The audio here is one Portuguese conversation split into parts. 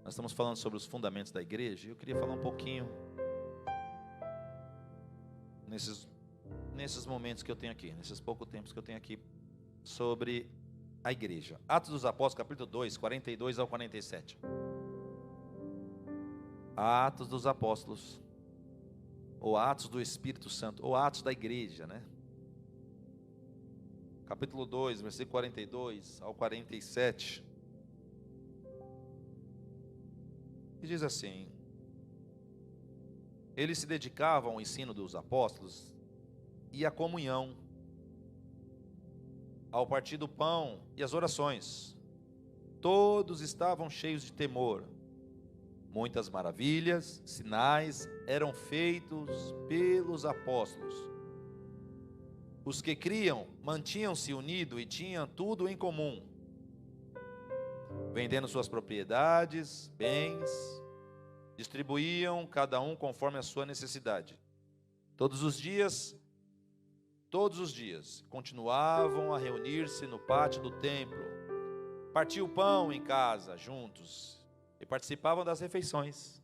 Nós estamos falando sobre os fundamentos da igreja, e eu queria falar um pouquinho, nesses momentos que eu tenho aqui, nesses poucos tempos que eu tenho aqui, sobre a igreja. Atos dos Apóstolos, capítulo 2, 42 ao 47. Atos dos Apóstolos, ou Atos do Espírito Santo, ou Atos da igreja, né? Capítulo 2, versículo 42 ao 47. E diz assim: eles se dedicavam ao ensino dos apóstolos e à comunhão, ao partir do pão e às orações. Todos estavam cheios de temor. Muitas maravilhas, sinais eram feitos pelos apóstolos. Os que criam mantinham-se unidos e tinham tudo em comum, vendendo suas propriedades, bens, distribuíam cada um conforme a sua necessidade. Todos os dias, continuavam a reunir-se no pátio do templo, partiam o pão em casa, juntos, e participavam das refeições,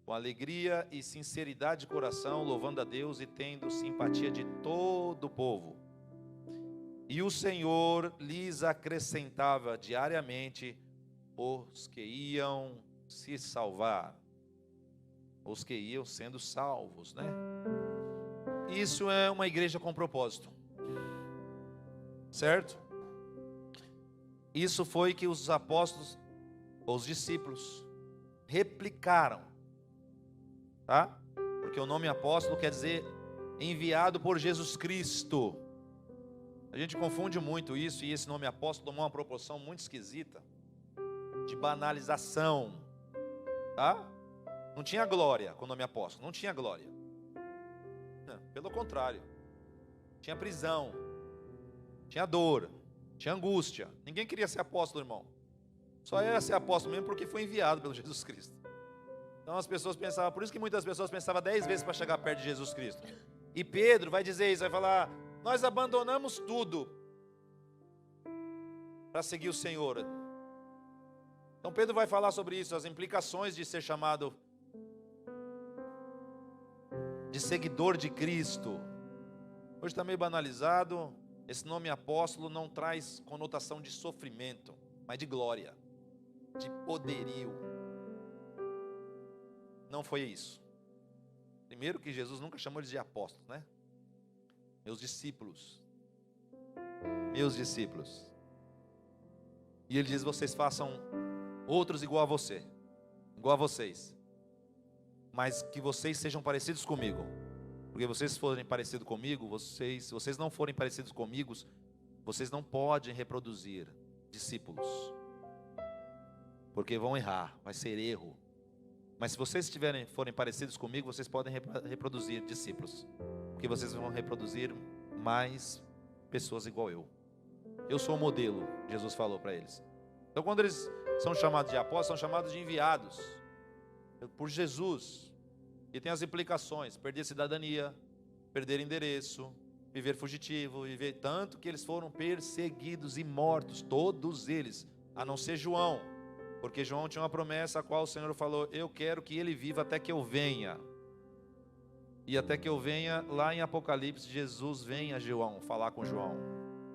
com alegria e sinceridade de coração, louvando a Deus e tendo simpatia de todo o povo. E o Senhor lhes acrescentava diariamente os que iam se salvar, os que iam sendo salvos, né? Isso é uma igreja com propósito, certo? Isso foi que os apóstolos, os discípulos, replicaram, tá? Porque o nome apóstolo quer dizer enviado por Jesus Cristo. A gente confunde muito isso, e esse nome apóstolo tomou uma proporção muito esquisita, de banalização, tá? Não tinha glória com o nome apóstolo, não tinha glória. Não, pelo contrário, tinha prisão, tinha dor, tinha angústia. Ninguém queria ser apóstolo, irmão. Só era ser apóstolo mesmo porque foi enviado pelo Jesus Cristo. Então as pessoas pensavam, por isso que muitas pessoas pensavam 10 vezes para chegar perto de Jesus Cristo. E Pedro vai dizer isso, vai falar: nós abandonamos tudo para seguir o Senhor. Então Pedro vai falar sobre isso, as implicações de ser chamado de seguidor de Cristo. Hoje está meio banalizado. Esse nome apóstolo não traz conotação de sofrimento, mas de glória, de poderio. Não foi isso. Primeiro que Jesus nunca chamou eles de apóstolos, né? Meus discípulos. E ele diz: vocês façam outros igual a vocês, mas que vocês sejam parecidos comigo, porque vocês forem parecidos comigo, se vocês não forem parecidos comigo, vocês não podem reproduzir discípulos, porque vão errar, vai ser erro. Mas se vocês forem parecidos comigo, vocês podem reproduzir discípulos, porque vocês vão reproduzir mais pessoas igual eu. Eu sou o modelo, Jesus falou para eles. Então quando eles são chamados de apóstolos, são chamados de enviados por Jesus. E tem as implicações: perder cidadania, perder endereço, viver fugitivo, tanto que eles foram perseguidos e mortos, todos eles, a não ser João, porque João tinha uma promessa a qual o Senhor falou: eu quero que ele viva até que eu venha. E até que eu venha, lá em Apocalipse, Jesus vem a João falar com João: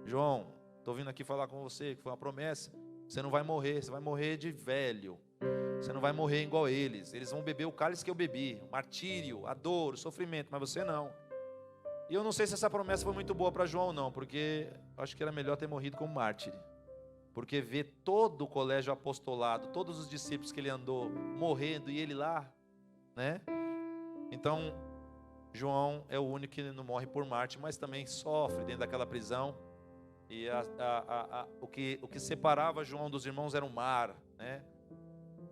João, estou vindo aqui falar com você, que foi uma promessa. Você não vai morrer, você vai morrer de velho. Você não vai morrer igual eles. Eles vão beber o cálice que eu bebi, o martírio, a dor, o sofrimento, mas você não. E eu não sei se essa promessa foi muito boa para João não, porque acho que era melhor ter morrido como mártir. Porque ver todo o colégio apostolado, todos os discípulos que ele andou morrendo e ele lá, né? Então, João é o único que não morre por mártir, mas também sofre dentro daquela prisão. E o que separava João dos irmãos era o mar, né?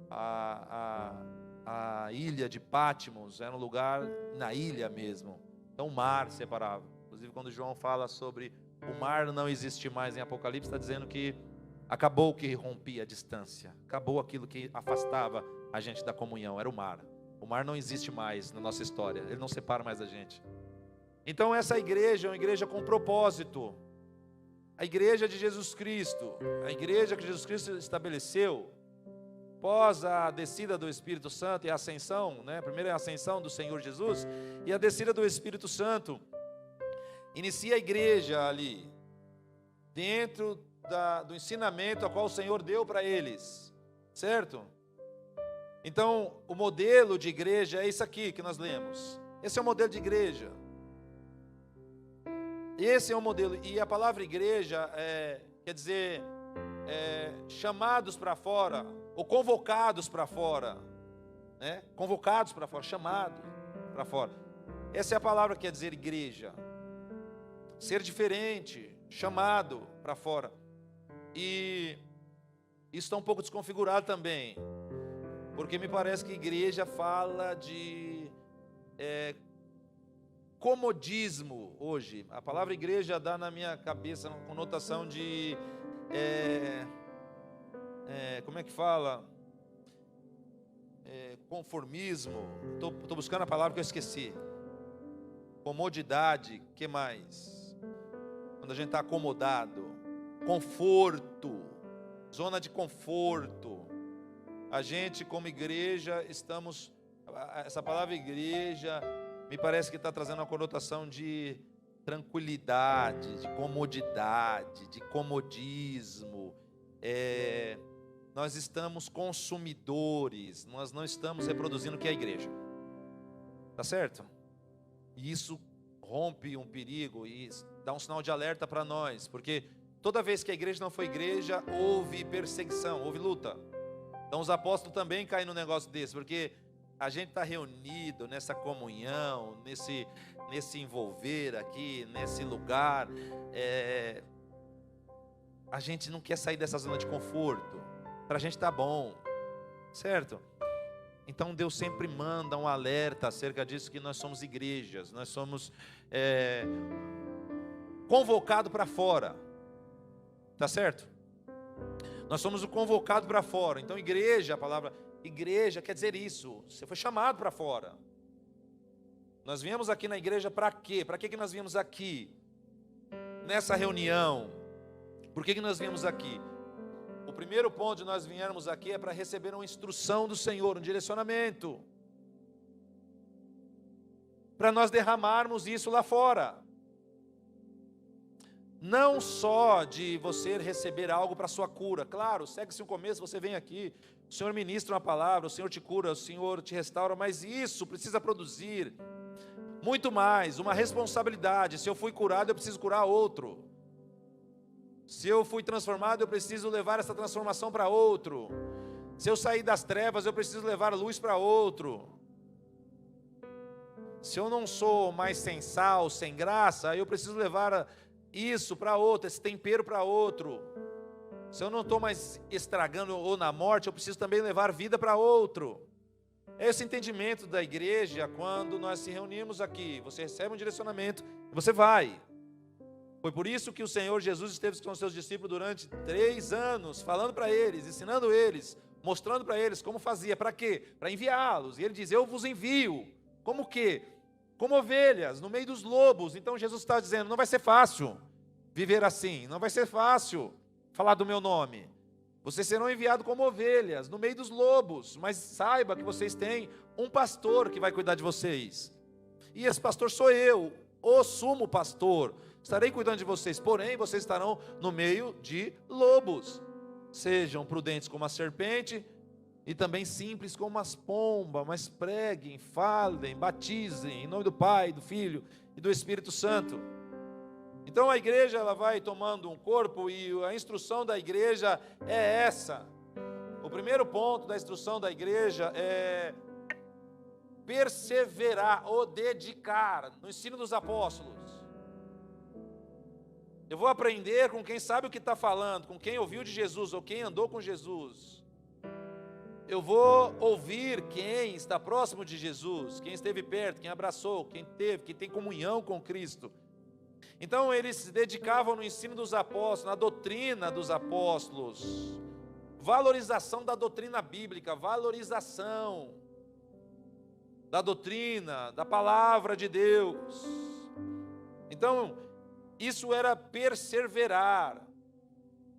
A ilha de Pátimos era um lugar na ilha mesmo. Então o mar separava. Inclusive quando João fala sobre o mar não existe mais em Apocalipse, está dizendo que acabou o que rompia a distância, acabou aquilo que afastava a gente da comunhão, era o mar. O mar não existe mais na nossa história, ele não separa mais a gente. Então essa igreja é uma igreja com propósito. A igreja de Jesus Cristo, a igreja que Jesus Cristo estabeleceu, Após a descida do Espírito Santo e a ascensão, né? Primeiro é a ascensão do Senhor Jesus e a descida do Espírito Santo, inicia a igreja ali, dentro do ensinamento a qual o Senhor deu para eles, certo? Então, o modelo de igreja é isso aqui que nós lemos. Esse é o modelo de igreja. Esse é o modelo. E a palavra igreja quer dizer chamados para fora, ou convocados para fora, né? Convocados para fora, chamados para fora. Essa é a palavra que quer dizer igreja. Ser diferente, chamado para fora. E isso está um pouco desconfigurado também, porque me parece que igreja fala de comodismo hoje. A palavra igreja dá na minha cabeça uma conotação de como é que fala? Conformismo. Estou buscando a palavra que eu esqueci. Comodidade, que mais? Quando a gente está acomodado. Conforto, zona de conforto. A gente como igreja estamos, essa palavra igreja me parece que está trazendo uma conotação de tranquilidade, de comodidade, de comodismo. Nós estamos consumidores, nós não estamos reproduzindo o que é a igreja, tá certo? E isso rompe um perigo e dá um sinal de alerta para nós, porque toda vez que a igreja não foi igreja, houve perseguição, houve luta. Então os apóstolos também caem no negócio desse, porque a gente está reunido nessa comunhão, nesse envolver aqui, nesse lugar, a gente não quer sair dessa zona de conforto, para a gente tá bom, certo? Então Deus sempre manda um alerta acerca disso, que nós somos igrejas, nós somos convocados para fora, tá certo? Nós somos o convocado para fora. Então igreja, a palavra igreja quer dizer isso, você foi chamado para fora. Nós viemos aqui na igreja para quê? Para que nós viemos aqui? Nessa reunião, por que nós viemos aqui? O primeiro ponto de nós viermos aqui é para receber uma instrução do Senhor, um direcionamento, para nós derramarmos isso lá fora. Não só de você receber algo para a sua cura. Claro, segue-se um começo, você vem aqui, o Senhor ministra uma palavra, o Senhor te cura, o Senhor te restaura, mas isso precisa produzir muito mais, uma responsabilidade. Se eu fui curado, eu preciso curar outro. Se eu fui transformado, eu preciso levar essa transformação para outro. Se eu sair das trevas, eu preciso levar luz para outro. Se eu não sou mais sem sal, sem graça, eu preciso levar isso para outro, esse tempero para outro. Se eu não estou mais estragando ou na morte, eu preciso também levar vida para outro. É esse entendimento da igreja quando nós se reunimos aqui. Você recebe um direcionamento e você vai. Foi por isso que o Senhor Jesus esteve com os seus discípulos durante 3 anos, falando para eles, ensinando eles, mostrando para eles como fazia. Para quê? Para enviá-los. E ele diz, eu vos envio. Como quê? Como ovelhas, no meio dos lobos. Então Jesus está dizendo, não vai ser fácil viver assim, não vai ser fácil falar do meu nome. Vocês serão enviados como ovelhas, no meio dos lobos, mas saiba que vocês têm um pastor que vai cuidar de vocês. E esse pastor sou eu, o sumo pastor. Estarei cuidando de vocês, porém vocês estarão no meio de lobos. Sejam prudentes como a serpente e também simples como as pombas, mas preguem, falem, batizem, em nome do Pai, do Filho e do Espírito Santo. Então a igreja ela vai tomando um corpo e a instrução da igreja é essa. O primeiro ponto da instrução da igreja é perseverar ou dedicar no ensino dos apóstolos. Eu vou aprender com quem sabe o que está falando, com quem ouviu de Jesus ou quem andou com Jesus. Eu vou ouvir quem está próximo de Jesus, quem esteve perto, quem abraçou, quem tem comunhão com Cristo. Então eles se dedicavam no ensino dos apóstolos, na doutrina dos apóstolos, valorização da doutrina bíblica, valorização da doutrina, da palavra de Deus. Então, isso era perseverar.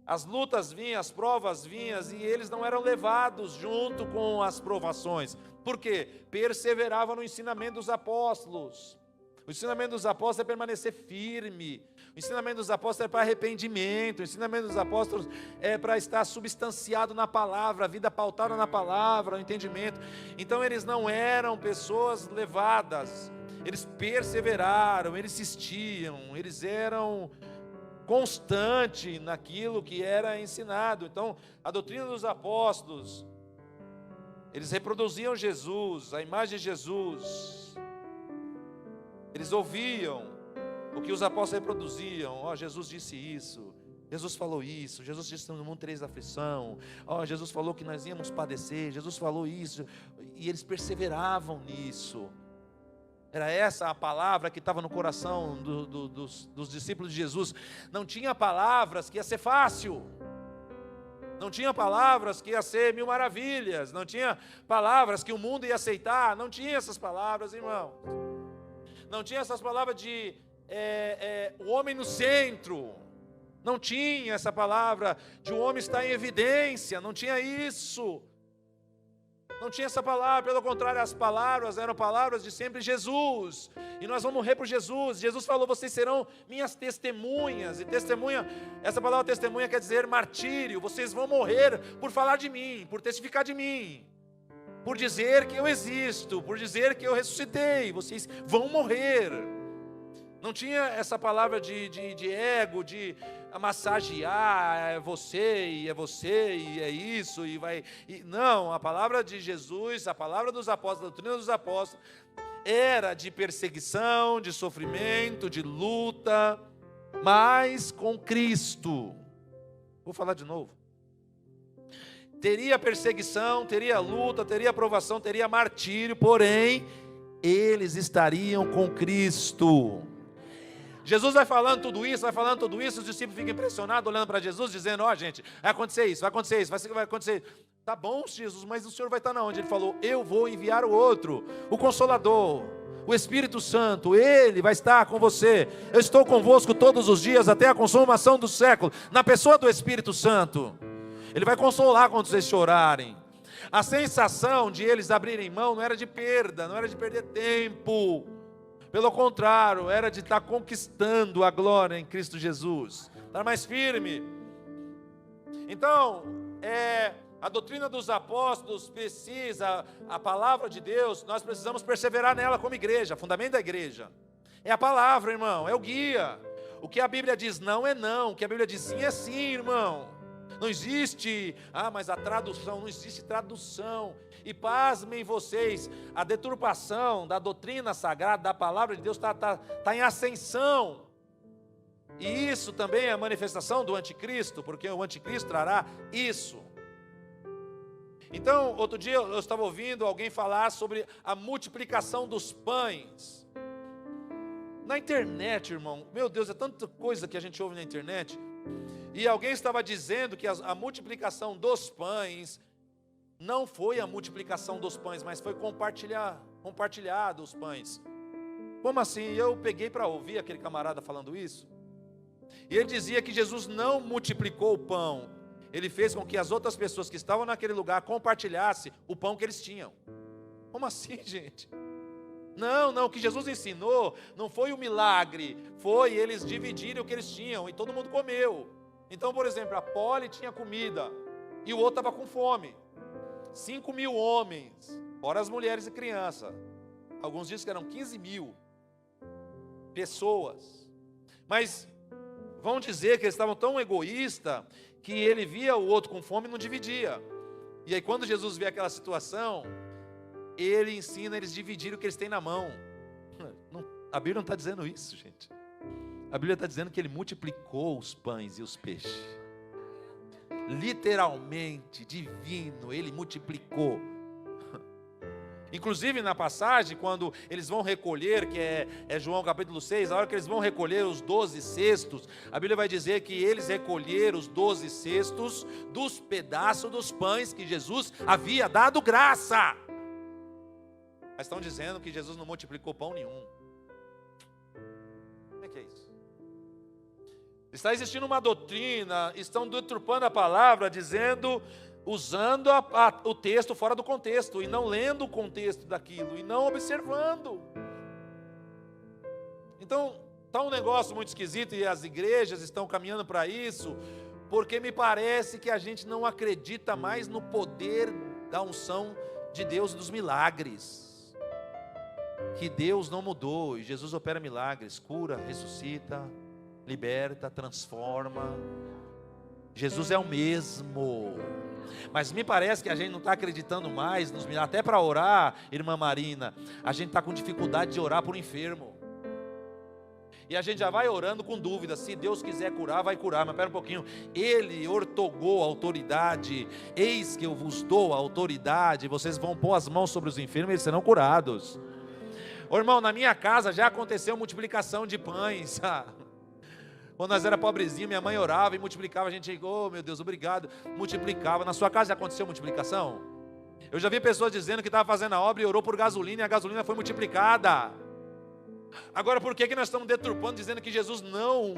As lutas vinham, as provas vinham, e eles não eram levados junto com as provações. Por quê? Perseveravam no ensinamento dos apóstolos. O ensinamento dos apóstolos é permanecer firme. O ensinamento dos apóstolos é para arrependimento. O ensinamento dos apóstolos é para estar substanciado na palavra, a vida pautada na palavra, o entendimento. Então eles não eram pessoas levadas. Eles perseveraram, eles insistiam, eles eram constantes naquilo que era ensinado. Então, a doutrina dos apóstolos, eles reproduziam Jesus, a imagem de Jesus. Eles ouviam o que os apóstolos reproduziam. Jesus disse isso, Jesus falou isso, Jesus disse que no mundo tereis aflição, Jesus falou que nós íamos padecer, Jesus falou isso, e eles perseveravam nisso. Era essa a palavra que estava no coração dos discípulos de Jesus. Não tinha palavras que ia ser fácil, não tinha palavras que ia ser mil maravilhas, não tinha palavras que o mundo ia aceitar, não tinha essas palavras, irmãos. Não tinha essas palavras de o homem no centro. Não tinha essa palavra de o homem estar em evidência. Não tinha isso. Não tinha essa palavra. Pelo contrário, as palavras eram palavras de sempre Jesus. E nós vamos morrer por Jesus. Jesus falou: vocês serão minhas testemunhas. E testemunha, essa palavra testemunha quer dizer martírio. Vocês vão morrer por falar de mim, por testificar de mim, por dizer que eu existo, por dizer que eu ressuscitei. Vocês vão morrer. Não tinha essa palavra de ego, de massagear, é você, e é isso, e vai... Não, a palavra de Jesus, a palavra dos apóstolos, a doutrina dos apóstolos, era de perseguição, de sofrimento, de luta, mas com Cristo. Vou falar de novo. Teria perseguição, teria luta, teria provação, teria martírio, porém, eles estariam com Cristo. Jesus vai falando tudo isso, os discípulos ficam impressionados, olhando para Jesus, dizendo: gente, vai acontecer isso, vai acontecer isso. Tá bom, Jesus, mas o Senhor vai estar na onde? Ele falou: eu vou enviar o outro, o Consolador, o Espírito Santo, Ele vai estar com você. Eu estou convosco todos os dias, até a consumação do século, na pessoa do Espírito Santo. Ele vai consolar quando vocês chorarem. A sensação de eles abrirem mão não era de perda, não era de perder tempo. Pelo contrário, era de estar conquistando a glória em Cristo Jesus. Estar mais firme. Então, a doutrina dos apóstolos precisa, a palavra de Deus, nós precisamos perseverar nela como igreja. Fundamento da igreja é a palavra, irmão, é o guia. O que a Bíblia diz não é não, o que a Bíblia diz sim é sim, irmão. Não existe, mas a tradução, não existe tradução. E pasmem vocês, a deturpação da doutrina sagrada, da palavra de Deus está em ascensão. E isso também é a manifestação do anticristo, porque o anticristo trará isso. Então, outro dia eu estava ouvindo alguém falar sobre a multiplicação dos pães. Na internet, irmão, meu Deus, é tanta coisa que a gente ouve na internet. E alguém estava dizendo que a multiplicação dos pães não foi a multiplicação dos pães, mas foi compartilhado os pães. Como assim? Eu peguei para ouvir aquele camarada falando isso. E ele dizia que Jesus não multiplicou o pão. Ele fez com que as outras pessoas que estavam naquele lugar compartilhassem o pão que eles tinham. Como assim, gente? Não, o que Jesus ensinou não foi um milagre, foi eles dividirem o que eles tinham e todo mundo comeu. Então, por exemplo, a Poli tinha comida e o outro estava com fome. 5.000 homens, fora as mulheres e crianças. Alguns dizem que eram 15.000 pessoas. Mas vão dizer que eles estavam tão egoístas que ele via o outro com fome e não dividia. E aí quando Jesus vê aquela situação, ele ensina eles dividirem o que eles têm na mão. A Bíblia não está dizendo isso, gente. A Bíblia está dizendo que ele multiplicou os pães e os peixes. Literalmente, divino, ele multiplicou. Inclusive na passagem, quando eles vão recolher, que é João capítulo 6, a hora que eles vão recolher os 12 cestos, a Bíblia vai dizer que eles recolheram os 12 cestos dos pedaços dos pães que Jesus havia dado graça. Mas estão dizendo que Jesus não multiplicou pão nenhum. Como é que é isso? Está existindo uma doutrina, estão deturpando a palavra, usando o texto fora do contexto, e não lendo o contexto daquilo, e não observando. Então, está um negócio muito esquisito, e as igrejas estão caminhando para isso, porque me parece que a gente não acredita mais no poder da unção de Deus e dos milagres. Que Deus não mudou, e Jesus opera milagres, cura, ressuscita, liberta, transforma. Jesus é o mesmo. Mas me parece que a gente não está acreditando mais nos milagres. Até para orar, irmã Marina, a gente está com dificuldade de orar por um enfermo. E a gente já vai orando com dúvida. Se Deus quiser curar, vai curar. Mas espera um pouquinho. Ele ortogou a autoridade. Eis que eu vos dou a autoridade. Vocês vão pôr as mãos sobre os enfermos e eles serão curados. Ô irmão, na minha casa já aconteceu multiplicação de pães. Quando nós era pobrezinho, minha mãe orava e multiplicava. A gente, oh meu Deus, obrigado. Multiplicava. Na sua casa já aconteceu multiplicação? Eu já vi pessoas dizendo que estava fazendo a obra e orou por gasolina, e a gasolina foi multiplicada. Agora, por que nós estamos deturpando, dizendo que Jesus não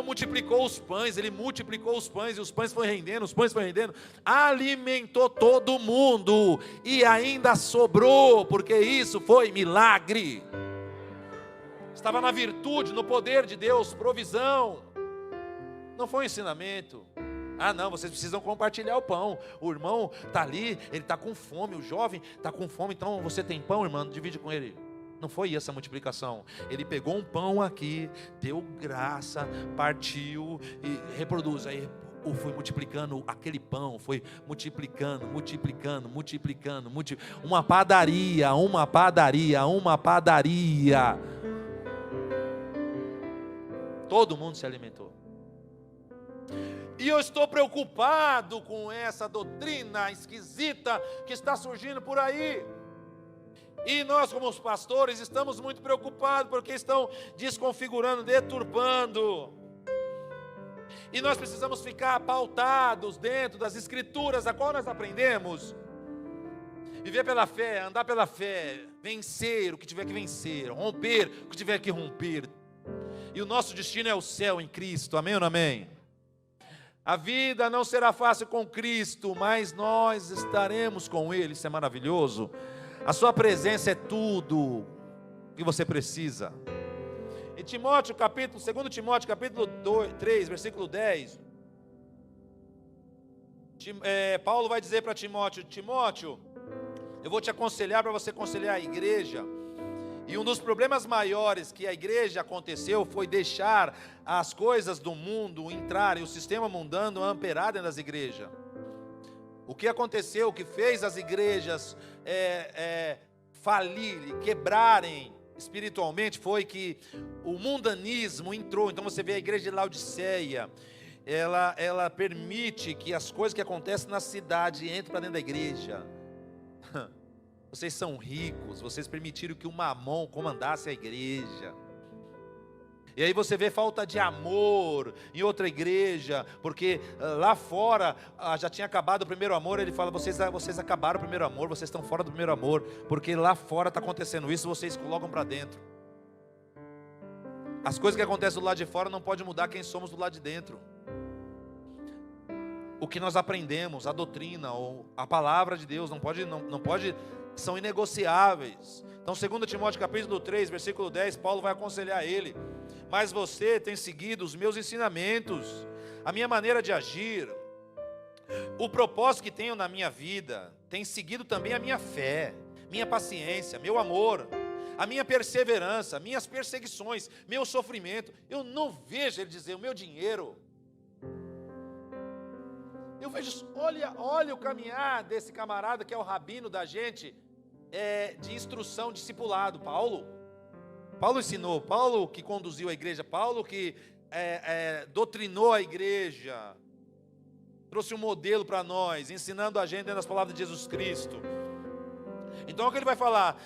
multiplicou os pães? Ele multiplicou os pães, e os pães foram rendendo, alimentou todo mundo, e ainda sobrou, porque isso foi milagre. Estava na virtude, no poder de Deus, provisão. Não foi um ensinamento. Ah não, vocês precisam compartilhar o pão. O irmão está ali, ele está com fome, o jovem está com fome, então você tem pão, irmão, divide com ele. Não foi essa multiplicação. Ele pegou um pão aqui, deu graça, partiu e reproduz. Aí foi multiplicando aquele pão, foi multiplicando. Uma padaria. Todo mundo se alimentou. E eu estou preocupado com essa doutrina esquisita que está surgindo por aí. E nós, como os pastores, estamos muito preocupados, porque estão desconfigurando, deturpando. E nós precisamos ficar pautados dentro das escrituras, a qual nós aprendemos. Viver pela fé, andar pela fé, vencer o que tiver que vencer, romper o que tiver que romper. E o nosso destino é o céu em Cristo, amém ou não amém? A vida não será fácil com Cristo, mas nós estaremos com Ele, isso é maravilhoso. A sua presença é tudo que você precisa. Em Timóteo, 2 Timóteo, capítulo 3, versículo 10, Paulo vai dizer para Timóteo: Timóteo, eu vou te aconselhar para você aconselhar a igreja. E um dos problemas maiores que a igreja aconteceu foi deixar as coisas do mundo entrarem, o sistema mundano amperar dentro das igrejas. O que aconteceu, o que fez as igrejas falirem, quebrarem espiritualmente, foi que o mundanismo entrou. Então você vê a igreja de Laodiceia, ela permite que as coisas que acontecem na cidade entrem para dentro da igreja. Vocês são ricos, vocês permitiram que o mamon comandasse a igreja. E aí você vê falta de amor em outra igreja, porque lá fora já tinha acabado o primeiro amor. Ele fala: vocês acabaram o primeiro amor, vocês estão fora do primeiro amor, porque lá fora está acontecendo isso, vocês colocam para dentro. As coisas que acontecem do lado de fora não podem mudar quem somos do lado de dentro. O que nós aprendemos, a doutrina, ou a palavra de Deus, não pode, são inegociáveis. Então 2 Timóteo capítulo 3, versículo 10, Paulo vai aconselhar ele: mas você tem seguido os meus ensinamentos, a minha maneira de agir, o propósito que tenho na minha vida, tem seguido também a minha fé, minha paciência, meu amor, a minha perseverança, minhas perseguições, meu sofrimento. Eu não vejo, ele dizer, o meu dinheiro. Eu vejo, olha o caminhar desse camarada que é o rabino da gente, de instrução, discipulado. Paulo ensinou, Paulo que conduziu a igreja, Paulo que doutrinou a igreja, trouxe um modelo para nós, ensinando a gente nas palavras de Jesus Cristo. Então o que ele vai falar?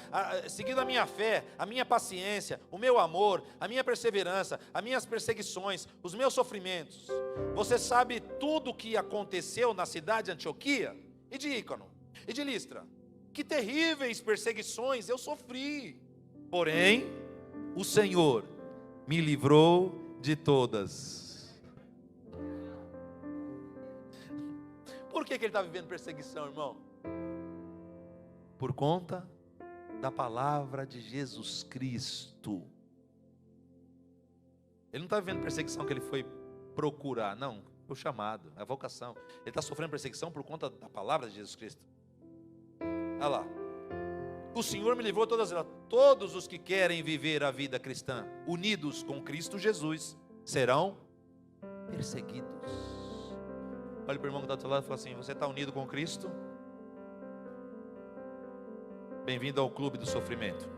Seguindo a minha fé, a minha paciência, o meu amor, a minha perseverança, as minhas perseguições, os meus sofrimentos. Você sabe tudo o que aconteceu na cidade de Antioquia e de Ícaro e de Listra. Que terríveis perseguições eu sofri. Porém, o Senhor me livrou de todas. Por que ele está vivendo perseguição, irmão? Por conta da palavra de Jesus Cristo. Ele não está vivendo perseguição que ele foi procurar, não, foi o chamado, é a vocação. Ele está sofrendo perseguição por conta da palavra de Jesus Cristo. Olha lá. O Senhor me livrou todas elas. Todos os que querem viver a vida cristã unidos com Cristo Jesus serão perseguidos. Olha para o irmão que está do seu lado e fala assim: você está unido com Cristo? Bem-vindo ao clube do sofrimento.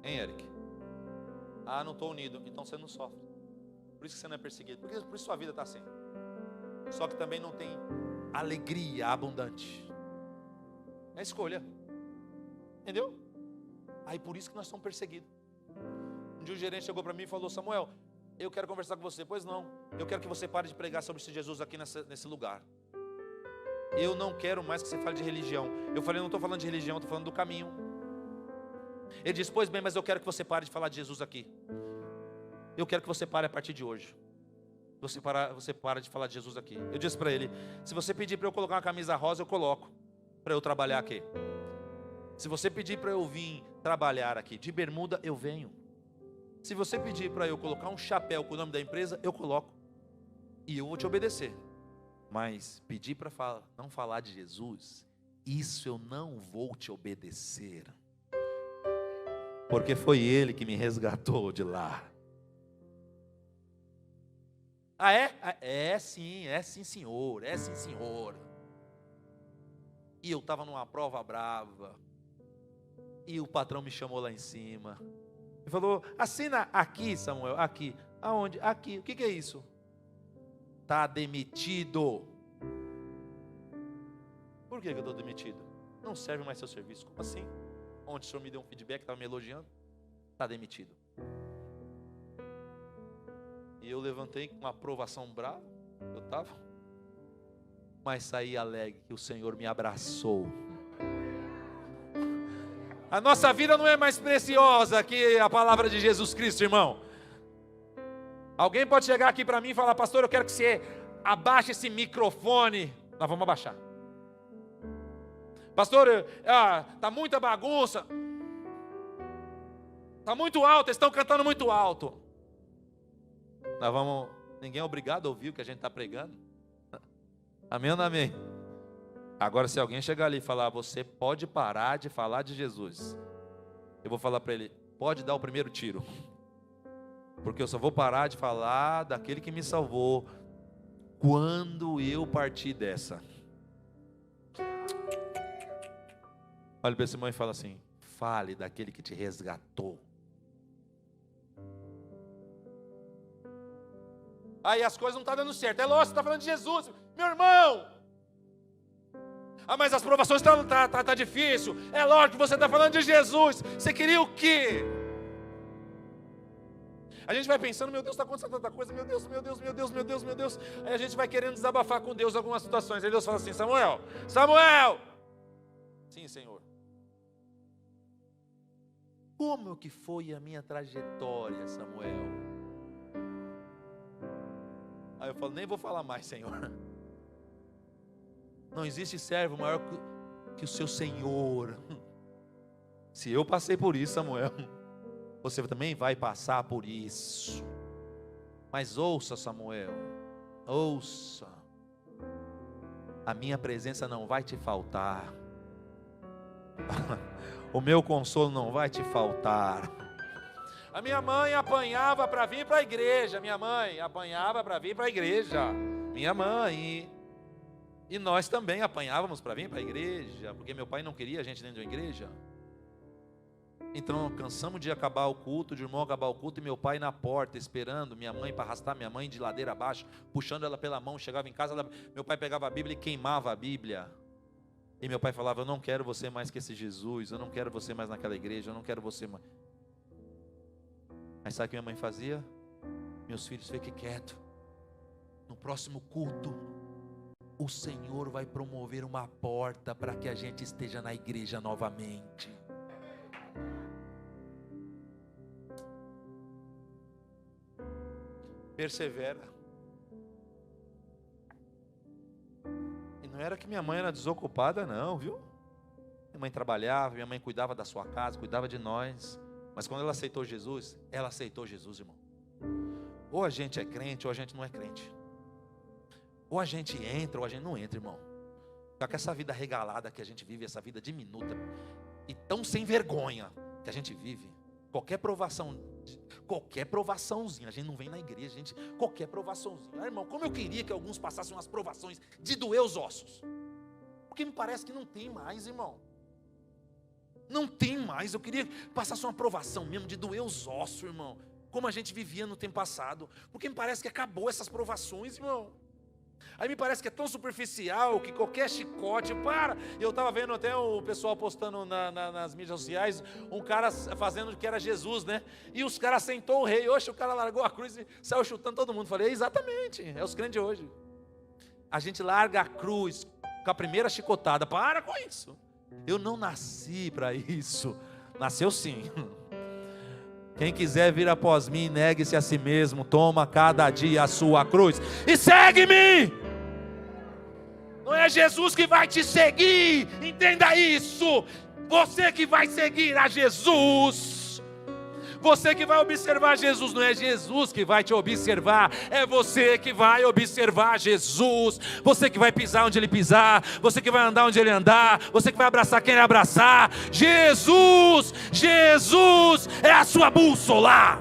Hein, Eric? Ah, não estou unido. Então você não sofre. Por isso que você não é perseguido. Por isso sua vida está assim. Só que também não tem alegria abundante. É escolha. Entendeu? Aí por isso que nós somos perseguidos. Um dia o gerente chegou para mim e falou: Samuel, eu quero conversar com você. Pois não, eu quero que você pare de pregar sobre esse Jesus aqui nesse lugar. Eu não quero mais que você fale de religião. Eu falei: não estou falando de religião, estou falando do caminho. Ele disse: pois bem, mas eu quero que você pare de falar de Jesus aqui. Eu quero que você pare a partir de hoje. Você para de falar de Jesus aqui. Eu disse para ele: se você pedir para eu colocar uma camisa rosa, eu coloco, para eu trabalhar aqui. Se você pedir para eu vir trabalhar aqui de bermuda, eu venho. Se você pedir para eu colocar um chapéu com o nome da empresa, eu coloco. E eu vou te obedecer. Mas pedir para não falar de Jesus, isso eu não vou te obedecer. Porque foi Ele que me resgatou de lá. Ah, é? É sim, senhor, é sim, senhor. E eu estava numa prova brava. E o patrão me chamou lá em cima. Ele falou: assina aqui, Samuel, aqui. Aonde? Aqui. O que é isso? Está demitido. Por que eu estou demitido? Não serve mais seu serviço. Como assim? Ontem o senhor me deu um feedback, estava me elogiando. Está demitido. E eu levantei com uma aprovação brava. Eu estava. Mas saí alegre que o Senhor me abraçou. A nossa vida não é mais preciosa que a palavra de Jesus Cristo, irmão. Alguém pode chegar aqui para mim e falar: pastor, eu quero que você abaixe esse microfone. Nós vamos abaixar. Pastor, está muita bagunça. Está muito alto, eles estão cantando muito alto. Ninguém é obrigado a ouvir o que a gente está pregando. Amém ou não amém? Agora, se alguém chegar ali e falar: você pode parar de falar de Jesus, eu vou falar para ele: pode dar o primeiro tiro. Porque eu só vou parar de falar daquele que me salvou quando eu partir dessa. Olha para esse irmão e fala assim: fale daquele que te resgatou. Aí as coisas não estão dando certo. É lógico, você está falando de Jesus, meu irmão. Ah, mas as provações tá difícil. É lógico que você está falando de Jesus. Você queria o quê? A gente vai pensando: meu Deus, está acontecendo tanta coisa. Meu Deus, meu Deus, meu Deus, meu Deus, meu Deus. Aí a gente vai querendo desabafar com Deus algumas situações. Aí Deus fala assim: Samuel, Samuel. Sim, Senhor. Como que foi a minha trajetória, Samuel? Aí eu falo: nem vou falar mais, Senhor. Não existe servo maior que o seu Senhor. Se eu passei por isso, Samuel, você também vai passar por isso. Mas ouça, Samuel, ouça. A minha presença não vai te faltar. O meu consolo não vai te faltar. A minha mãe apanhava para vir para a igreja. Minha mãe apanhava para vir para a igreja. Minha mãe. E nós também apanhávamos para vir para a igreja, porque meu pai não queria a gente dentro de uma igreja. Então cansamos de acabar o culto, de irmão acabar o culto, e meu pai na porta esperando minha mãe para arrastar minha mãe de ladeira abaixo, puxando ela pela mão. Chegava em casa, meu pai pegava a Bíblia e queimava a Bíblia. E meu pai falava: eu não quero você mais que esse Jesus, eu não quero você mais naquela igreja, eu não quero você mais. Mas sabe o que minha mãe fazia? Meus filhos, fiquem quietos. No próximo culto, o Senhor vai promover uma porta para que a gente esteja na igreja novamente. Persevera. E não era que minha mãe era desocupada não, viu? Minha mãe trabalhava, minha mãe cuidava da sua casa, cuidava de nós. Mas quando ela aceitou Jesus, irmão. Ou a gente é crente ou a gente não é crente. Ou a gente entra ou a gente não entra, irmão. Só que essa vida regalada que a gente vive, essa vida diminuta e tão sem vergonha que a gente vive, qualquer provaçãozinha, a gente não vem na igreja, qualquer provaçãozinha. Ah, irmão, como eu queria que alguns passassem umas provações de doer os ossos. Porque me parece que não tem mais, irmão. Não tem mais. Eu queria que passasse uma provação mesmo de doer os ossos, irmão. Como a gente vivia no tempo passado. Porque me parece que acabou essas provações, irmão. Aí me parece que é tão superficial que qualquer chicote, para. Eu estava vendo até o pessoal postando nas mídias sociais, um cara fazendo que era Jesus, né? E os caras sentou o rei, oxe, o cara largou a cruz e saiu chutando todo mundo. Falei, exatamente, é os crentes de hoje. A gente larga a cruz com a primeira chicotada, para com isso. Eu não nasci para isso. Nasceu sim. Quem quiser vir após mim, negue-se a si mesmo, toma cada dia a sua cruz e segue-me. Não é Jesus que vai te seguir, entenda isso. Você que vai seguir a Jesus. Você que vai observar Jesus, não é Jesus que vai te observar, é você que vai observar Jesus. Você que vai pisar onde ele pisar, você que vai andar onde ele andar, você que vai abraçar quem ele abraçar. Jesus, Jesus é a sua bússola.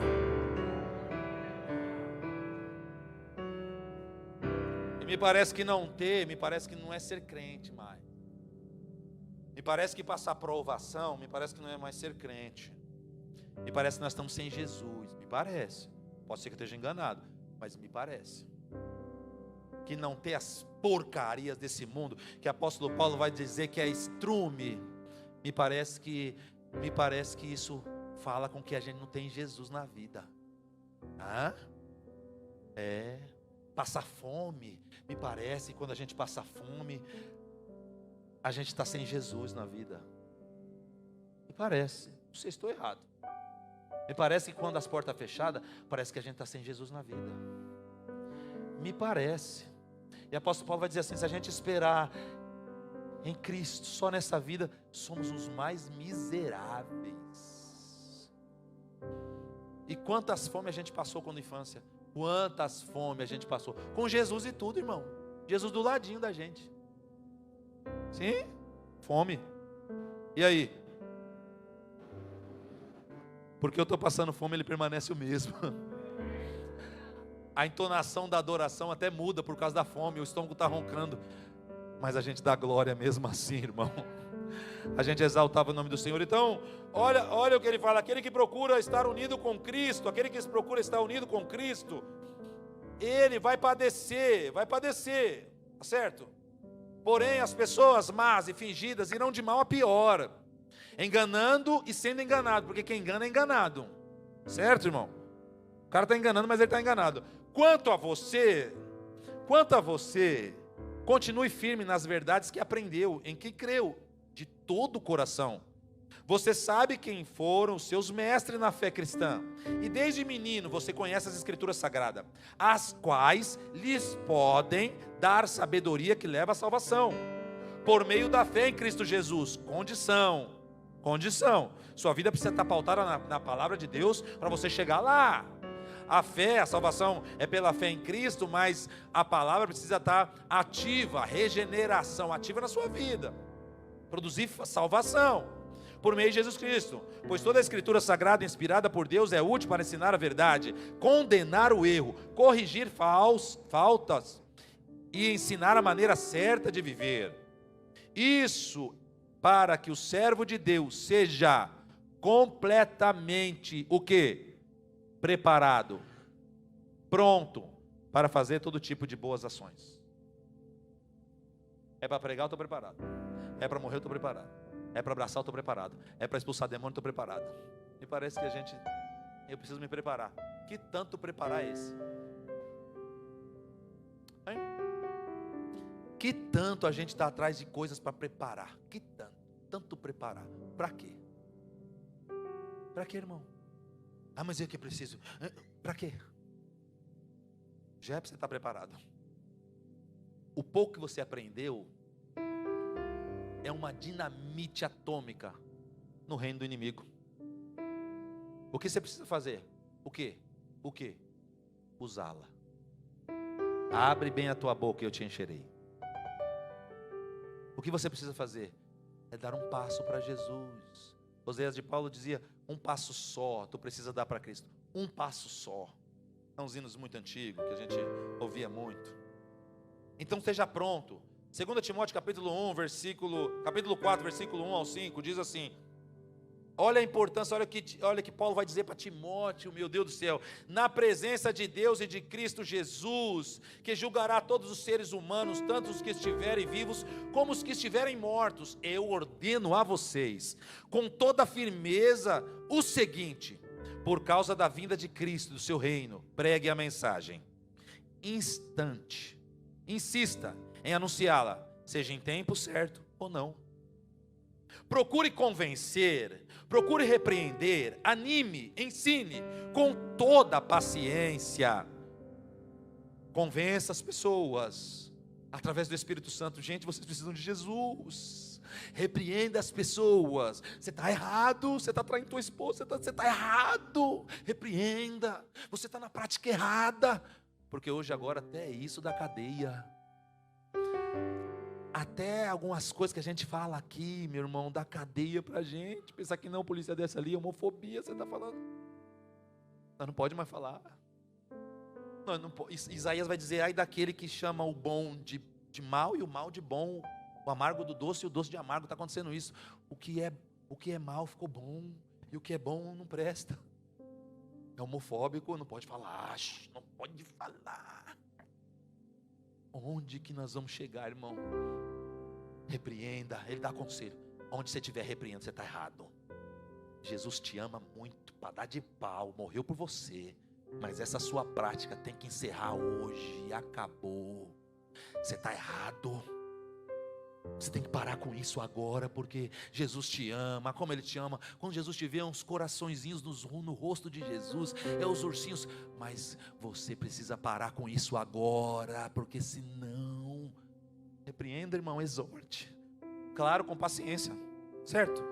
E me parece que me parece que não é ser crente mais. Me parece que passar provação, me parece que não é mais ser crente. Me parece que nós estamos sem Jesus, me parece. Pode ser que eu esteja enganado, mas me parece. Que não ter as porcarias desse mundo, que o apóstolo Paulo vai dizer que é estrume. Me parece que isso fala com que a gente não tem Jesus na vida. Passar fome, me parece que quando a gente passa fome, a gente está sem Jesus na vida. Me parece, não sei se estou errado. Me parece que quando as portas fechadas, parece que a gente está sem Jesus na vida. Me parece. E o apóstolo Paulo vai dizer assim, se a gente esperar em Cristo, só nessa vida, somos os mais miseráveis. E quantas fomes a gente passou quando infância? Quantas fomes a gente passou? Com Jesus e tudo, irmão. Jesus do ladinho da gente. Sim? Fome. E aí? Porque eu estou passando fome, ele permanece o mesmo. A entonação da adoração até muda por causa da fome, o estômago está roncando. Mas a gente dá glória mesmo assim, irmão. A gente exaltava o nome do Senhor. Então, olha o que ele fala. Aquele que procura estar unido com Cristo, aquele que procura estar unido com Cristo, ele vai padecer, tá certo? Porém, as pessoas más e fingidas irão de mal a pior, enganando e sendo enganado, porque quem engana é enganado, certo, irmão? O cara está enganando, mas ele está enganado. Quanto a você, continue firme nas verdades que aprendeu, em que creu, de todo o coração. Você sabe quem foram os seus mestres na fé cristã, e desde menino você conhece as escrituras sagradas, as quais lhes podem dar sabedoria que leva à salvação, por meio da fé em Cristo Jesus. Condição, sua vida precisa estar pautada na palavra de Deus, para você chegar lá. A fé, a salvação é pela fé em Cristo, mas a palavra precisa estar ativa, regeneração ativa na sua vida, produzir salvação, por meio de Jesus Cristo, pois toda a escritura sagrada inspirada por Deus é útil para ensinar a verdade, condenar o erro, corrigir faltas e ensinar a maneira certa de viver. Isso para que o servo de Deus seja completamente o quê? Preparado, pronto para fazer todo tipo de boas ações. É para pregar, eu estou preparado. É para morrer, eu estou preparado. É para abraçar, eu estou preparado. É para expulsar demônio, eu estou preparado. Me parece que eu preciso me preparar. Que tanto preparar é esse? Hein? Que tanto a gente está atrás de coisas para preparar? Que tanto preparar? Para quê? Para quê, irmão? Ah, mas eu que preciso. Para quê? Já é para você estar preparado. O pouco que você aprendeu é uma dinamite atômica no reino do inimigo. O que você precisa fazer? O quê? O quê? Usá-la. Abre bem a tua boca e eu te encherei. O que você precisa fazer? É dar um passo para Jesus. Oséias de Paulo dizia, um passo só, tu precisa dar para Cristo. Um passo só. São uns hinos muito antigos, que a gente ouvia muito. Então esteja pronto. 2 Timóteo capítulo 4, versículo 1 ao 5, diz assim, olha a importância, olha que Paulo vai dizer para Timóteo, meu Deus do céu, na presença de Deus e de Cristo Jesus, que julgará todos os seres humanos, tanto os que estiverem vivos, como os que estiverem mortos, eu ordeno a vocês, com toda firmeza, o seguinte, por causa da vinda de Cristo, do seu reino, pregue a mensagem, insista em anunciá-la, seja em tempo certo ou não. Procure convencer, procure repreender, anime, ensine com toda a paciência. Convença as pessoas através do Espírito Santo. Gente, vocês precisam de Jesus. Repreenda as pessoas. Você está errado, você está traindo tua esposa, você está errado. Repreenda, você está na prática errada. Porque hoje agora até isso da cadeia. Até algumas coisas que a gente fala aqui, meu irmão, da cadeia pra gente. Pensar que não, polícia dessa ali, homofobia, você está falando. Não pode mais falar. Não, Isaías vai dizer, ai daquele que chama o bom de mal e o mal de bom. O amargo do doce e o doce de amargo, está acontecendo isso. O que é mal ficou bom, e o que é bom não presta. É homofóbico, não pode falar, não pode falar. Onde que nós vamos chegar, irmão? Repreenda, ele dá conselho. Onde você estiver repreendendo, você está errado. Jesus te ama muito, para dar de pau, morreu por você. Mas essa sua prática tem que encerrar hoje, acabou. Você está errado. Você tem que parar com isso agora, porque Jesus te ama. Como Ele te ama? Quando Jesus te vê, uns coraçõezinhos no rosto de Jesus, é os ursinhos. Mas você precisa parar com isso agora, porque senão... Repreenda, irmão, exorte. Claro, com paciência, certo?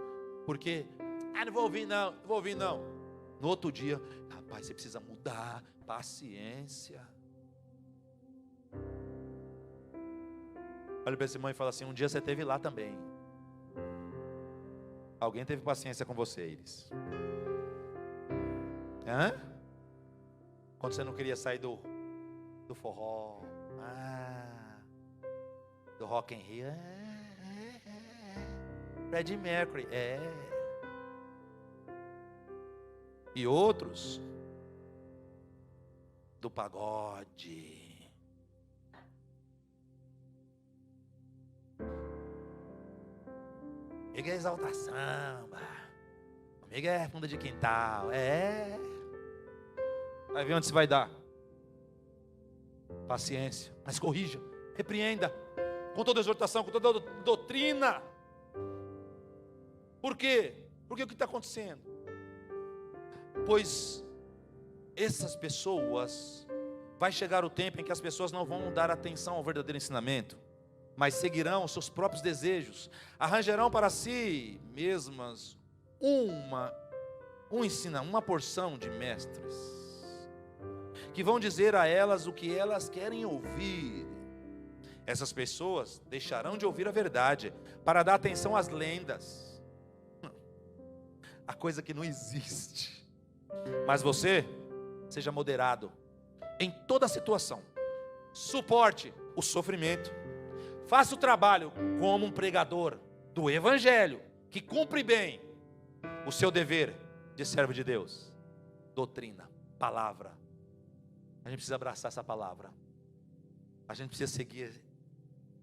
Porque, não vou ouvir não. No outro dia, rapaz, você precisa mudar. Paciência. Olha para esse irmão e fala assim, um dia você esteve lá também. Alguém teve paciência com vocês? Quando você não queria sair do forró, do Rock in Rio, Freddie Mercury, e outros do pagode. Comigo é exalta samba, comigo é funda de quintal, vai ver onde se vai dar. Paciência, mas corrija, repreenda, com toda exortação, com toda doutrina. Por quê? Porque o que está acontecendo? Pois essas pessoas, vai chegar o tempo em que as pessoas não vão dar atenção ao verdadeiro ensinamento, mas seguirão os seus próprios desejos, arranjarão para si mesmas uma porção de mestres, que vão dizer a elas o que elas querem ouvir. Essas pessoas deixarão de ouvir a verdade, para dar atenção às lendas, a coisa que não existe. Mas você, seja moderado, em toda situação, suporte o sofrimento, faça o trabalho como um pregador do Evangelho, que cumpre bem o seu dever de servo de Deus. Doutrina, palavra. A gente precisa abraçar essa palavra. A gente precisa seguir.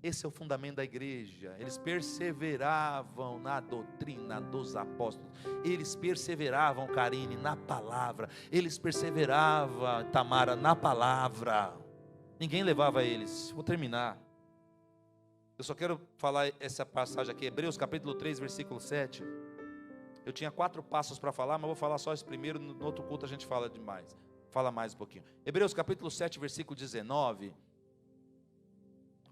Esse é o fundamento da igreja. Eles perseveravam na doutrina dos apóstolos. Eles perseveravam, Karine, na palavra. Eles perseveravam, Tamara, na palavra. Ninguém levava eles. Vou terminar. Eu só quero falar essa passagem aqui, Hebreus capítulo 3, versículo 7. Eu tinha 4 passos para falar, mas vou falar só esse primeiro, no outro culto a gente fala demais. Fala mais um pouquinho. Hebreus capítulo 7, versículo 19.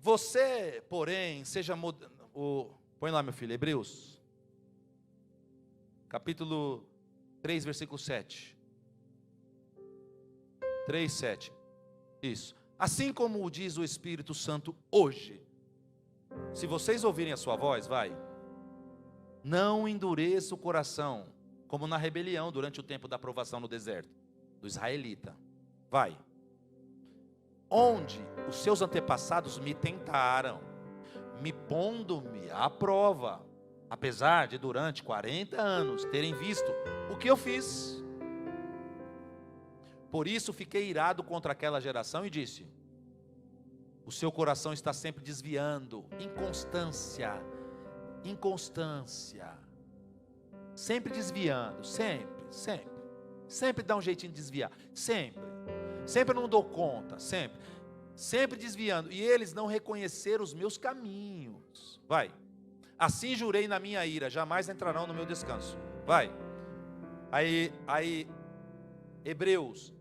Você, porém, põe lá, meu filho, Hebreus capítulo 3, versículo 7. 3, 7. Isso. Assim como diz o Espírito Santo hoje, se vocês ouvirem a sua voz, não endureça o coração, como na rebelião durante o tempo da provação no deserto, do israelita. Onde os seus antepassados me tentaram, me pondo-me à prova, apesar de durante 40 anos terem visto o que eu fiz. Por isso fiquei irado contra aquela geração e disse: o seu coração está sempre desviando, inconstância, sempre desviando, sempre dá um jeitinho de desviar, sempre não dou conta, sempre desviando, e eles não reconheceram os meus caminhos. Assim jurei na minha ira, jamais entrarão no meu descanso. Aí Hebreus,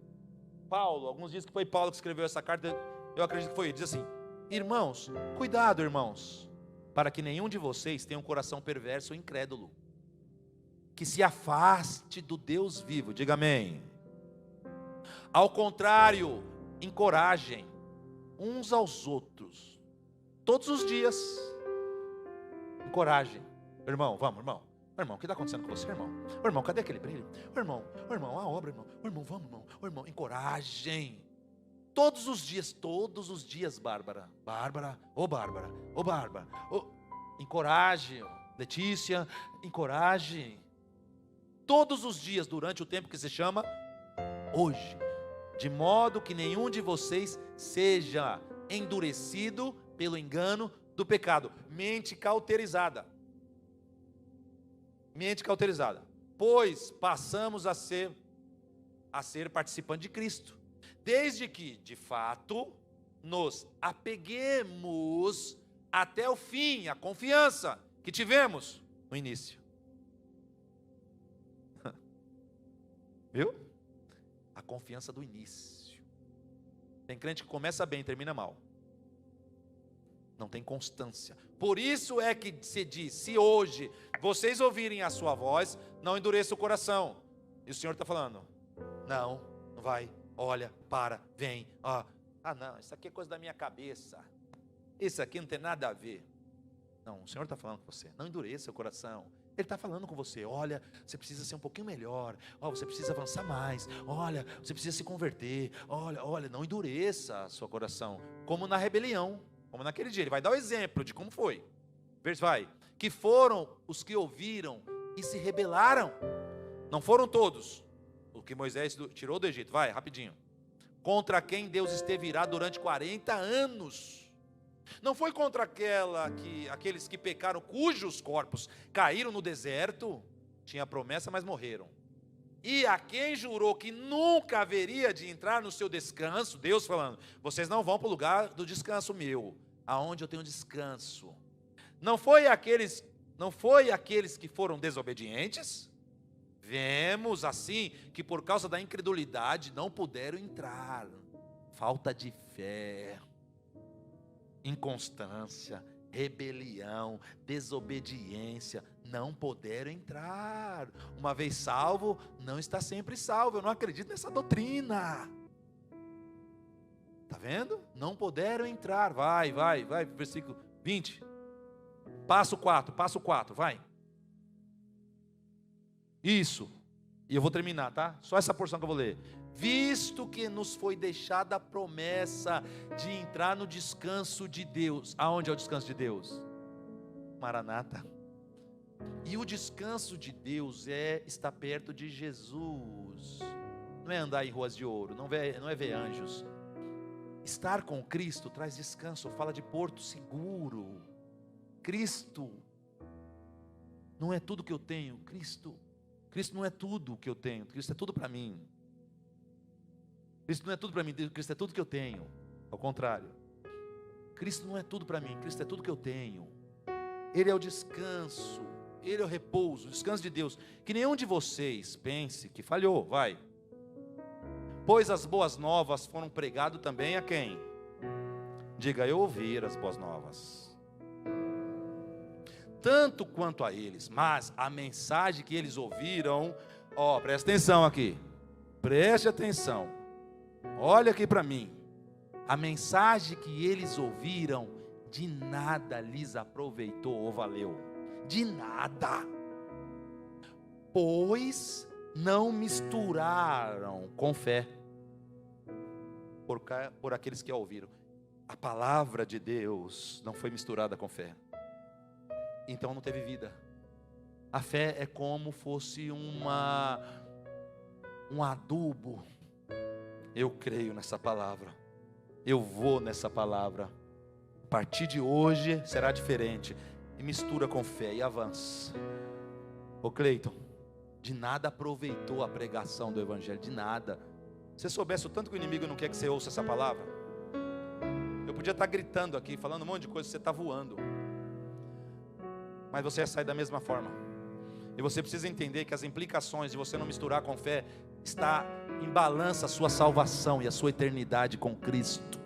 Paulo, alguns dizem que foi Paulo que escreveu essa carta, eu acredito que foi ele, diz assim: irmãos, cuidado, irmãos, para que nenhum de vocês tenha um coração perverso ou incrédulo, que se afaste do Deus vivo. Diga amém. Ao contrário, encorajem uns aos outros, todos os dias. Encorajem. Irmão, vamos, irmão. Irmão, o que está acontecendo com você, irmão? Irmão, cadê aquele brilho? Irmão, a obra, irmão. Irmão, vamos, irmão. Irmão, encorajem. Todos os dias, Bárbara. Encoraje, Letícia, encoraje. Todos os dias, durante o tempo que se chama hoje. De modo que nenhum de vocês seja endurecido pelo engano do pecado. Mente cauterizada. Pois passamos a ser participante de Cristo, desde que, de fato, nos apeguemos até o fim, a confiança que tivemos no início. Viu? A confiança do início. Tem crente que começa bem e termina mal. Não tem constância. Por isso é que se diz: se hoje vocês ouvirem a sua voz, não endureça o coração. E o Senhor está falando: não vai, olha, para, vem. Não, isso aqui é coisa da minha cabeça. Isso aqui não tem nada a ver. Não, o Senhor está falando com você: não endureça o coração. Ele está falando com você: olha, você precisa ser um pouquinho melhor, você precisa avançar mais, olha, você precisa se converter, olha, não endureça o seu coração, como na rebelião, como naquele dia. Ele vai dar o exemplo de como foi. Que foram os que ouviram e se rebelaram. Não foram todos, o que Moisés tirou do Egito, rapidinho. Contra quem Deus esteve irado durante 40 anos. Não foi contra aqueles que pecaram, cujos corpos caíram no deserto. Tinha promessa, mas morreram. E a quem jurou que nunca haveria de entrar no seu descanso, Deus falando: vocês não vão para o lugar do descanso meu, aonde eu tenho descanso. Não foi aqueles que foram desobedientes. Vemos assim que por causa da incredulidade não puderam entrar. Falta de fé, inconstância, rebelião, desobediência, não puderam entrar. Uma vez salvo, não está sempre salvo. Eu não acredito nessa doutrina. Está vendo? Não puderam entrar. Vai, versículo 20. Passo 4, vai. Isso. E eu vou terminar, tá? Só essa porção que eu vou ler. Visto que nos foi deixada a promessa de entrar no descanso de Deus. Aonde é o descanso de Deus? Maranata. E o descanso de Deus é estar perto de Jesus. Não é andar em ruas de ouro, não é ver anjos. Estar com Cristo traz descanso, fala de porto seguro. Cristo não é tudo que eu tenho. Cristo não é tudo que eu tenho. Cristo é tudo para mim. Cristo não é tudo para mim, Cristo é tudo que eu tenho. Ao contrário. Cristo não é tudo para mim, Cristo é tudo que eu tenho. Ele é o descanso, Ele é o repouso, o descanso de Deus. Que nenhum de vocês pense que falhou, vai. Pois as boas novas foram pregadas também a quem? Diga, eu ouvir as boas novas. Tanto quanto a eles, mas a mensagem que eles ouviram, presta atenção aqui. Preste atenção. Olha aqui para mim. A mensagem que eles ouviram, de nada lhes aproveitou ou valeu. De nada. Pois não misturaram com fé. Por aqueles que a ouviram. A palavra de Deus não foi misturada com fé. Então não teve vida. A fé é como fosse um adubo. Eu creio nessa palavra. Eu vou nessa palavra. A partir de hoje será diferente. E mistura com fé e avança. Ô Cleiton, de nada aproveitou a pregação do Evangelho. De nada. Se você soubesse o tanto que o inimigo não quer que você ouça essa palavra. Eu podia estar gritando aqui, falando um monte de coisa, você está voando. Mas você ia sair da mesma forma. E você precisa entender que as implicações de você não misturar com fé está em balança a sua salvação e a sua eternidade com Cristo.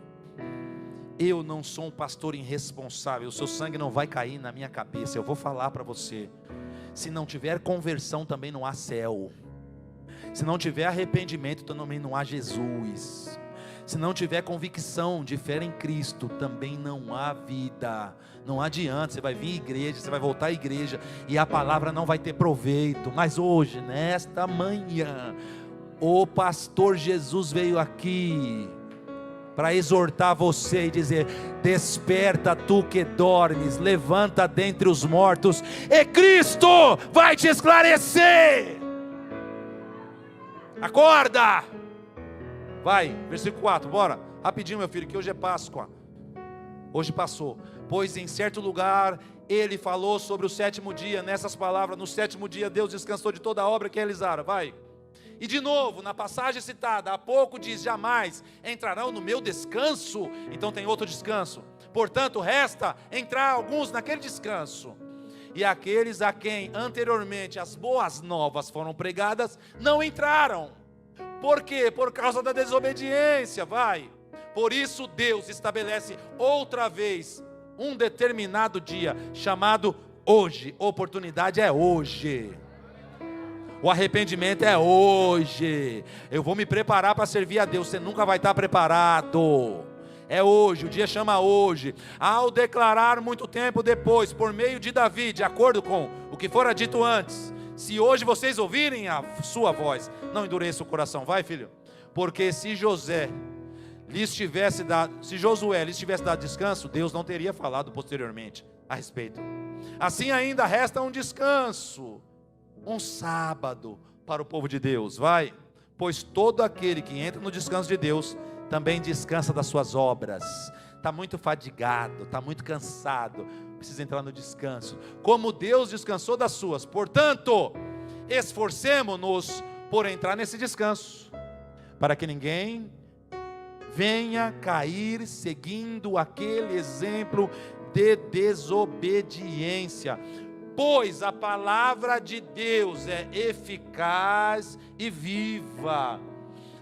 Eu não sou um pastor irresponsável. O seu sangue não vai cair na minha cabeça. Eu vou falar para você. Se não tiver conversão, também não há céu. Se não tiver arrependimento, também não há Jesus. Se não tiver convicção de fé em Cristo, também não há vida. Não adianta, você vai vir à igreja, você vai voltar à igreja e a palavra não vai ter proveito. Mas hoje, nesta manhã, o pastor Jesus veio aqui para exortar você e dizer: desperta tu que dormes, levanta dentre os mortos, e Cristo vai te esclarecer. Acorda! Vai, versículo 4, bora, rapidinho meu filho, que hoje é Páscoa. Hoje passou. Pois em certo lugar ele falou sobre o sétimo dia, nessas palavras: no sétimo dia Deus descansou de toda a obra que realizara. Vai. E de novo, na passagem citada, há pouco diz: jamais entrarão no meu descanso. Então tem outro descanso. Portanto, resta entrar alguns naquele descanso. E aqueles a quem anteriormente as boas novas foram pregadas, não entraram. Por quê? Por causa da desobediência, vai. Por isso Deus estabelece outra vez um determinado dia, chamado hoje. Oportunidade é hoje. O arrependimento é hoje. Eu vou me preparar para servir a Deus. Você nunca vai estar preparado. É hoje, o dia chama hoje. Ao declarar muito tempo depois, por meio de Davi, de acordo com o que fora dito antes: se hoje vocês ouvirem a sua voz, não endureça o coração. Vai, filho. Porque se Josué lhes tivesse dado descanso, Deus não teria falado posteriormente a respeito. Assim ainda resta um descanso, um sábado para o povo de Deus. Vai. Pois todo aquele que entra no descanso de Deus também descansa das suas obras. Está muito fadigado, está muito cansado, precisa entrar no descanso, como Deus descansou das suas. Portanto, esforcemo-nos por entrar nesse descanso, para que ninguém venha cair seguindo aquele exemplo de desobediência. Pois a palavra de Deus é eficaz e viva,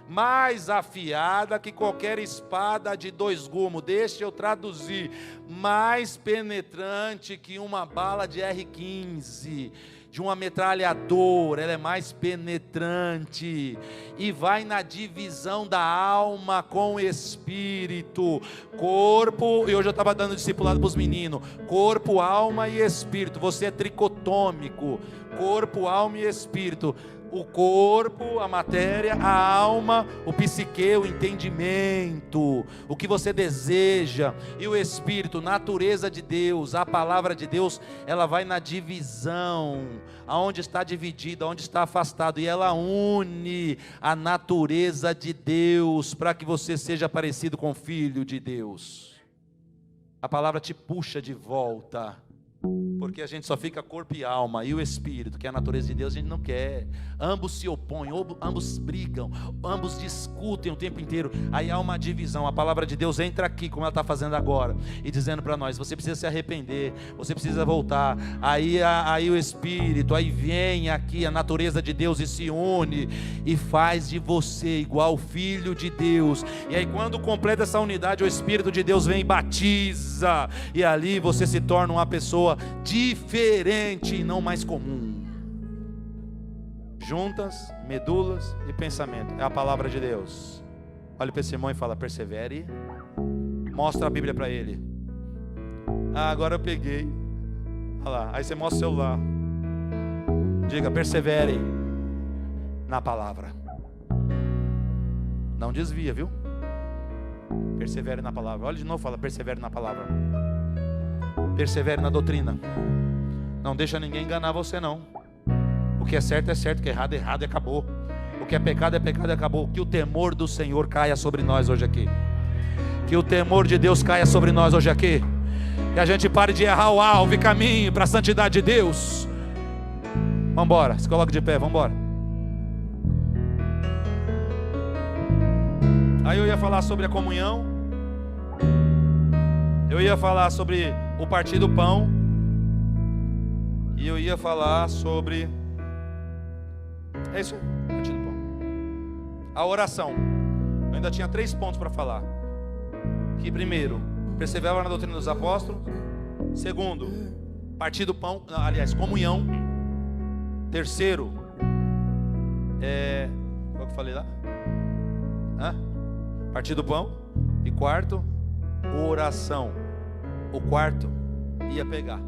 mais afiada que qualquer espada de dois gumes. Deixa eu traduzir: mais penetrante que uma bala de R15, de uma metralhadora. Ela é mais penetrante e vai na divisão da alma com o espírito, corpo. E hoje eu estava dando discipulado para os meninos: corpo, alma e espírito. Você é tricotômico: corpo, alma e espírito. O corpo, a matéria, a alma, o psique, o entendimento, o que você deseja, e o espírito, natureza de Deus. A palavra de Deus, ela vai na divisão, aonde está dividido, aonde está afastado, e ela une a natureza de Deus, para que você seja parecido com o Filho de Deus. A palavra te puxa de volta Porque a gente só fica corpo e alma, e o espírito, que é a natureza de Deus, a gente não quer. Ambos se opõem, ambos brigam, ambos discutem o tempo inteiro. Aí há uma divisão. A palavra de Deus entra aqui, como ela está fazendo agora, e dizendo para nós: você precisa se arrepender, você precisa voltar. Aí o espírito, aí vem aqui a natureza de Deus e se une e faz de você igual o Filho de Deus. E aí, quando completa essa unidade, o Espírito de Deus vem e batiza, e ali você se torna uma pessoa diferente e não mais comum. Juntas, medulas e pensamento. É a palavra de Deus. Olha para esse irmão e fala: persevere. Mostra a Bíblia para ele. Agora eu peguei. Olha lá. Aí você mostra o celular. Diga: persevere na palavra. Não desvia, viu? Persevere na palavra. Olha de novo, fala: persevere na palavra. Persevere na doutrina. Não deixa ninguém enganar você, não. O que é certo, o que é errado e acabou. O que é pecado e acabou. Que o temor do Senhor caia sobre nós hoje aqui. Que o temor de Deus caia sobre nós hoje aqui. Que a gente pare de errar o alvo e caminhe para a santidade de Deus. Vamos embora, se coloque de pé, vamos embora. Aí eu ia falar sobre a comunhão. Eu ia falar sobre o partir do pão. E eu ia falar sobre... É isso aí, partir do pão. A oração. Eu ainda tinha 3 pontos para falar. Que primeiro, perseverar na doutrina dos apóstolos. Segundo, partir do pão. Aliás, comunhão. Terceiro, qual que eu falei lá? Partir do pão. E quarto, oração. O quarto ia pegar.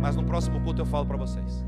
Mas no próximo culto eu falo para vocês.